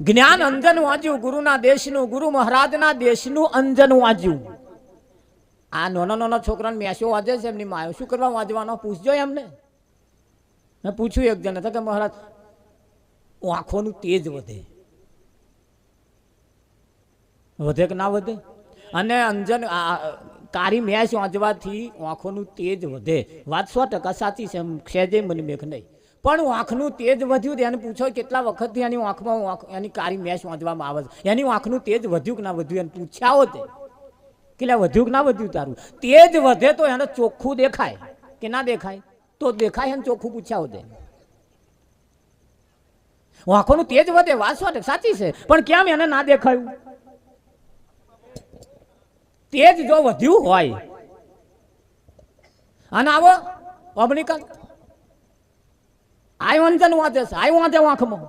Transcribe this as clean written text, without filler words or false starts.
જ્ઞાન અંજન વાંચ્યું, ગુરુના દેશનું, ગુરુ મહારાજના દેશનું અંજન વાંચ્યું. આ નાના છોકરાને મેસો વાંચે છે, એમની માયો શું કરવા વાંચવાનો પૂછજો એમને. મેં પૂછ્યું એક જણ કે મહારાજ આંખોનું તેજ વધે, વધે કે ના વધે? અને અંજન કારી મેચ વાંચવાથી આંખોનું તેજ વધે. વાત 100% સાચી છે, સહેજે મને મેઘ નહીં. પણ આંખનું તેજ વધ્યું એને પૂછો કેટલા વખતથી એની આંખમાં એની કારી મેચ વાંચવામાં આવે છે, એની આંખનું તેજ વધ્યું કે ના વધ્યું એને પૂછ્યા હોતે કે વધ્યું કે ના વધ્યું તારું તેજ વધે તો એને ચોખ્ખું દેખાય કે ના દેખાય? તો દેખાય એને ચોખ્ખું પૂછ્યા હોતે. આંખોનું તેજ વધે, વાત 100% સાચી છે, પણ કેમ એને ના દેખાયું? તેજ જો વધ્યું હોય અને આવો અમનિકા આય અંજન વાંચે છે, આય વાંચે આંખમાં